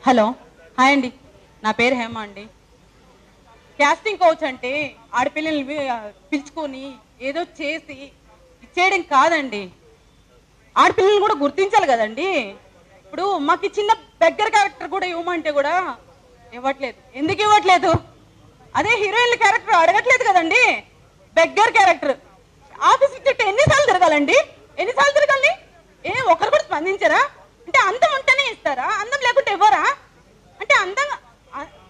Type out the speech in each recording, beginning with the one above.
Hello, hi అండి. నా పేరు హేమ అండి. క్యాస్టింగ్ కోచ్ అంటే ఆడపిల్లల్ని పిలుచుకొని ఏదో చేసి ఇచ్చేయడం కాదండి. ఆడపిల్లల్ని కూడా గుర్తించాలి కదండి. ఇప్పుడు మాకు చిన్న బెగ్గర్ క్యారెక్టర్ కూడా ఇవ్వమంటే కూడా ఇవ్వట్లేదు. ఎందుకు ఇవ్వట్లేదు? అదే హీరోయిన్ల క్యారెక్టర్ అడగట్లేదు కదండి. బెగ్గర్ క్యారెక్టర్ ఆఫీస్ చుట్టూ ఎన్నిసార్లు తిరగాలండి? ఎన్నిసార్లు తిరగాలి? ఒకరు కూడా స్పందించరా? అంటే అందం ఉంటేనే ఇస్తారా? అందం లేకుంటే ఇవ్వరా? అంటే అందంగా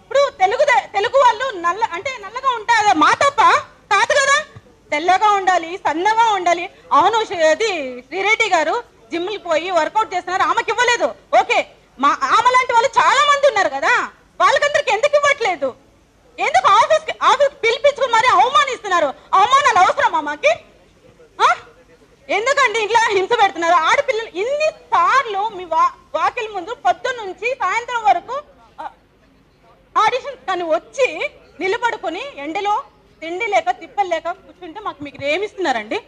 ఇప్పుడు తెలుగు వాళ్ళు నల్లగా ఉంటే అదే మా తప్ప కాదు కదా. తెల్లగా ఉండాలి, సన్నగా ఉండాలి. అవును, అది శ్రీరెడ్డి గారు జిమ్కి పోయి వర్కౌట్ చేస్తున్నారు, ఆమెకి ఇవ్వలేదు. ఓకే, ఆమె లాంటి వాళ్ళు చాలా మంది ఉన్నారు కదా, వాళ్ళకందరికి ఎందుకు ఇవ్వట్లేదు? ఎందుకు ఆఫీస్ పిలిపించుకుని మరి అవమానిస్తున్నారు? అవమానాలు అవసరమా మాకి? ఎందుకండి ఇట్లా హింస పెడుతున్నారు? ఆడపిల్లలు ఇన్ని సార్లు మీ వాకిలి ముందు పొద్దున్న నుంచి సాయంత్రం వరకు ఆడిషన్ కానీ వచ్చి నిలబడుకొని ఎండలో తిండి లేక తిప్పలు లేక కూర్చుంటే మీకు ఏమిస్తున్నారండి?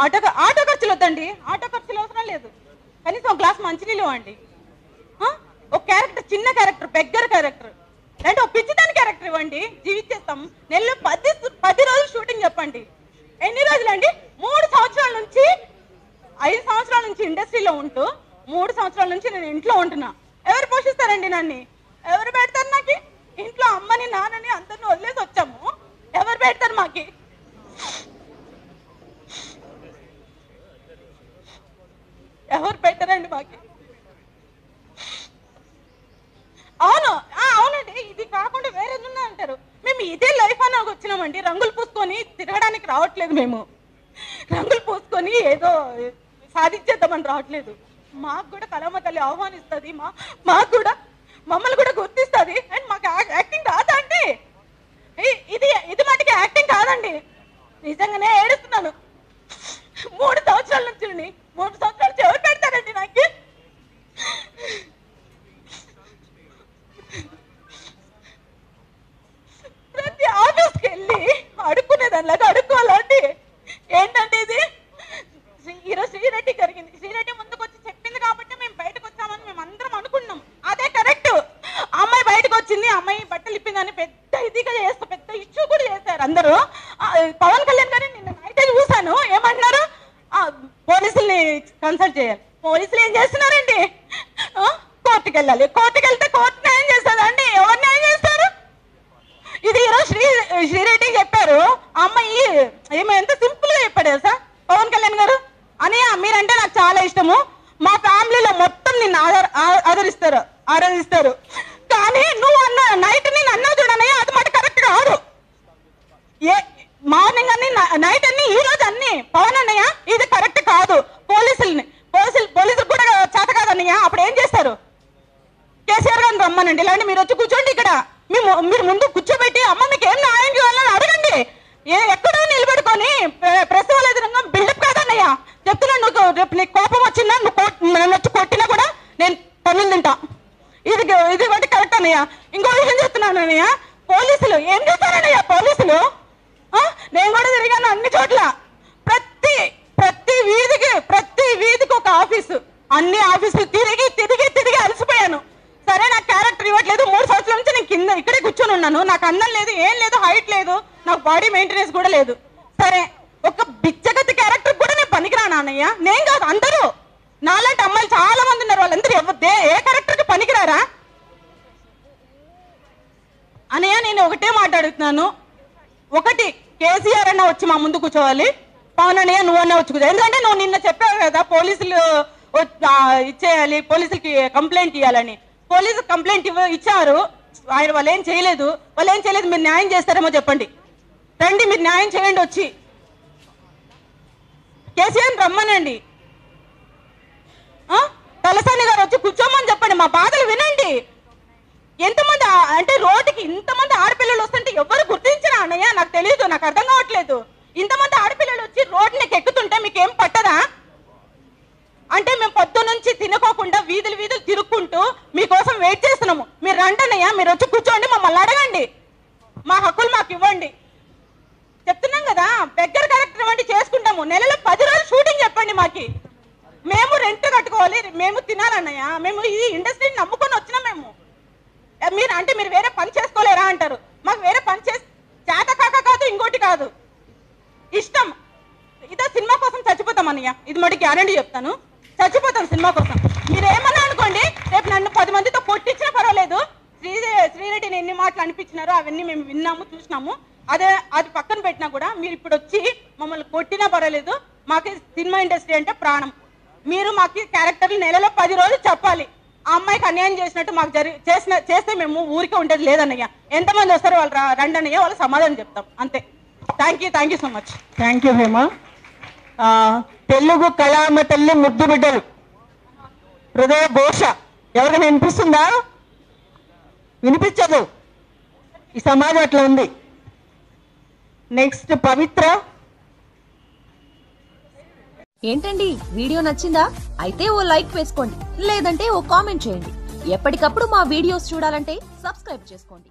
ఆటో ఖర్చులు వద్దండి, ఆటో ఖర్చులు అవసరం లేదు. కనీసం ఒక గ్లాస్ మంచినీళ్ళు ఇవ్వండి. ఒక క్యారెక్టర్, చిన్న క్యారెక్టర్, బెగ్గర్ క్యారెక్టర్ అంటే ఒక పిచ్చిదాని క్యారెక్టర్ ఇవ్వండి, జీవించేస్తాం. నెలలో 10 రోజులు షూటింగ్ చెప్పండి. ఎన్ని రోజులండి? 3 సంవత్సరాల నుంచి 5 సంవత్సరాల నుంచి ఇండస్ట్రీలో ఉంటూ 3 సంవత్సరాల నుంచి నేను ఇంట్లో ఉంటున్నా. ఎవరు పోషిస్తారండి నన్ను? ఎవరు పెడతారు నాకు? ఇంట్లో అమ్మని నాన్నని అందరిని వదిలేసి వచ్చాము, ఎవరు పెడతారు మాకి? ఎవరు పెట్టారండి మాకి? అవునండి, ఇది కాకుండా వేరేది ఉన్నా అంటారు. మేము ఇదే లైఫ్ అని వచ్చినామండి. రంగులు పూసుకొని తిరగడానికి రావట్లేదు. మేము రంగులు పూసుకొని ఏదో సాధించేద్దామని రావట్లేదు. మాకు కూడా కళామ తల్లి ఆహ్వానిస్తుంది, మాకు కూడా మమ్మల్ని కూడా గుర్తిస్తుంది. అండ్ మాకు యాక్టింగ్ రాదా అండి? ఇది మటుకి యాక్టింగ్ కాదండి. నిజంగానే ఏడుస్తున్నాను. 3 సంవత్సరాల నుంచి 3 సంవత్సరాల నుంచి ఎవరు పెడతారండి నాకు? ప్రతి ఆఫీస్కి వెళ్ళి అడుక్కునేదానిలాగా అడుక్కోవాలండి. ఏంటంటే ఇది ఈరోజు శ్రీరెడ్డి జరిగింది. శ్రీరెడ్డి ముందుకు వచ్చి చెప్పింది కాబట్టి మేము బయటకు వచ్చామని మేము అందరం అనుకున్నాం. అదే కరెక్ట్. అమ్మాయి బయటకు వచ్చింది, అమ్మాయి బట్టలు ఇప్పిందని పెద్ద ఇదిగా చేస్తారు, పెద్ద ఇష్యూ కూడా చేశారు అందరూ. పవన్ కళ్యాణ్ గారిని నిన్న నైట్ చూశాను. ఏమంటున్నారు? పోలీసుల్ని కన్సల్ట్ చేయాలి. పోలీసులు ఏం చేస్తున్నారండి? కోర్టుకు వెళ్ళాలి. కోర్టుకు వెళ్తే కోర్టు న్యాయం చేస్తుందండి. ఎవరు న్యాయం చేస్తారు? ఇది ఈరోజు శ్రీరెడ్డి చెప్పారు. అమ్మాయి ఎంత సింపుల్ గా చెప్పాడు సార్ పవన్ కళ్యాణ్ గారు. అన్నయ్య, మీరంటే నాకు చాలా ఇష్టము, మా ఫ్యామిలీలో మొత్తం నిన్ను ఆరాధిస్తారు. కానీ నువ్వు నైట్ నేను అన్నా చూడనయ్య, అది మాట కరెక్ట్ కాదు. మార్నింగ్ అన్ని నైట్ అన్ని ఈ రోజు అన్ని పవన్ అన్నయ్య, ఇది కరెక్ట్ కాదు. పోలీసులు కూడా చేత కాదన్నయ్య. అప్పుడు ఏం చేస్తారు? కేసీఆర్ గారిని రమ్మనండి, ఇలాంటి మీరు వచ్చి కూర్చోండి ఇక్కడ. మీరు ముందు కూర్చోబెట్టి అమ్మ మీకు ఏం న్యాయం చేయాలని అడగండి. ఎక్కడో నిలబెట్టుకొని ప్రెస్ వాళ్ళ ఎదురుగా బిల్డప్ కాదన్నయ్య. చెప్తున్నా, నువ్వు రేపు నీకు కోపం వచ్చిందా, నన్ను వచ్చి కొట్టినా కూడా నేను పనులు తింటా. ఇది బట్టి కరెక్ట్ అన్నయ్య. ఇంకో విషయం చెప్తున్నాను అన్నయ్య, పోలీసులు ఏం చేస్తారన్నయ్య? పోలీసులు నేను కూడా తిరిగాను అన్ని చోట్ల. ప్రతి వీధికి ఒక ఆఫీసు, అన్ని ఆఫీసులు తిరిగి అలసిపోయాను. సరే, నాకు క్యారెక్టర్ ఇవ్వట్లేదు. 3 సంవత్సరాల నుంచి నేను ఇక్కడే కూర్చొని ఉన్నాను. నాకు అందం లేదు, ఏం లేదు, హైట్ లేదు, నాకు బాడీ మెయింటెనెన్స్ కూడా లేదు. సరే, ఒక బిచ్చగతి క్యారెక్టర్ కూడా నేను పనికిరాను అన్నయ్య. నేను కాదు, అందరూ నాలాంటి అమ్మాయిలు చాలా మంది ఉన్నారు. వాళ్ళందరూ ఏ క్యారెక్టర్కి పనికిరారా అన్నయ్య? నేను ఒకటే మాట్లాడుతున్నాను. ఒకటి, కేసీఆర్ అన్న వచ్చి మా ముందు కూర్చోవాలి. పవన్ అన్నయ్య నువ్వన్నా వచ్చి కూర్చో. ఎందుకంటే నువ్వు నిన్న చెప్పావు కదా పోలీసులు ఇచ్చేయాలి, పోలీసులకి కంప్లైంట్ ఇవ్వాలని. పోలీసు కంప్లైంట్ ఇచ్చారు, వాళ్ళు ఏం చేయలేదు. మీరు న్యాయం చేస్తారేమో చెప్పండి. రండి, మీరు న్యాయం చేయండి. వచ్చి కేసీఆర్ రమ్మనండి. తలసాని గారు వచ్చి కూర్చోమని చెప్పండి. మా బాధలు వినండి. ఎంతమంది అంటే రోడ్డుకి ఇంతమంది ఆడపిల్లలు వస్తుంటే ఎవరు గుర్తించరా అన్నయ్య? నాకు తెలియదు, నాకు అర్థం కావట్లేదు. ఇంతమంది ఆడపిల్లలు వచ్చి రోడ్డుకి ఎక్కుతుంటే మీకేం పట్టదా? అంటే మేము పొద్దు నుంచి తినుకోకుండా వీధులు తిరుక్కుంటూ మీకోసం వెయిట్ చేస్తున్నాము. మీరు రండన్నయ్య, మీరు వచ్చి కూర్చోండి, మమ్మల్ని అడగండి, మా హక్కులు మాకు ఇవ్వండి. చెప్తున్నాం కదా, బెగ్గర్ క్యారెక్టర్ ఇవ్వండి, నెలలో 10 రోజులు షూటింగ్ చెప్పండి మాకి. మేము రెంట్ కట్టుకోవాలి, మేము తినాలన్నయ్య. మేము ఈ ఇండస్ట్రీని నమ్ముకొని వచ్చినాం మేము. మీరు వేరే పని చేసుకోలేరా అంటారు. మాకు వేరే పని చేత కాదు, ఇంకోటి కాదు, ఇష్టం. ఇదో సినిమా కోసం చచ్చిపోతాం అన్నయ్య, ఇది మటుకు గ్యారెంటీ చెప్తాను. చచ్చిపోతాం సినిమా కోసం. మీరు ఏమన్నా అనుకోండి, రేపు నన్ను 10 మందితో కొట్టించినా పర్వాలేదు. శ్రీరెడ్డిని ఎన్ని మాటలు అనిపించినారో అవన్నీ మేము విన్నాము, చూసినాము. అది పక్కన పెట్టినా కూడా మీరు ఇప్పుడు వచ్చి మమ్మల్ని కొట్టినా పర్వాలేదు. మాకు సినిమా ఇండస్ట్రీ అంటే ప్రాణం. మీరు మాకు క్యారెక్టర్లు నెలలో 10 రోజులు చెప్పాలి. ఆ అమ్మాయికి అన్యాయం చేసినట్టు మాకు చేస్తే మేము ఊరికే ఉండేది లేదన్నయ్య. ఎంతమంది వస్తారో వాళ్ళు రండి అన్నయ్య, వాళ్ళు సమాధానం చెప్తాం అంతే. Thank you so much. Thank you Hema. Telugu కళామ తల్లి ముద్దు బిడ్డలు హృదయ ఘోష ఎవరికైనా వినిపిస్తుందా? వినిపించదు. ఈ సమాజం అట్లా ఉంది. నెక్స్ట్ పవిత్ర. ఏంటండి వీడియో నచ్చిందా? అయితే ఓ లైక్ వేసుకోండి, లేదంటే ఓ కామెంట్ చేయండి. ఎప్పటికప్పుడు మా వీడియోస్ చూడాలంటే సబ్స్క్రైబ్ చేసుకోండి.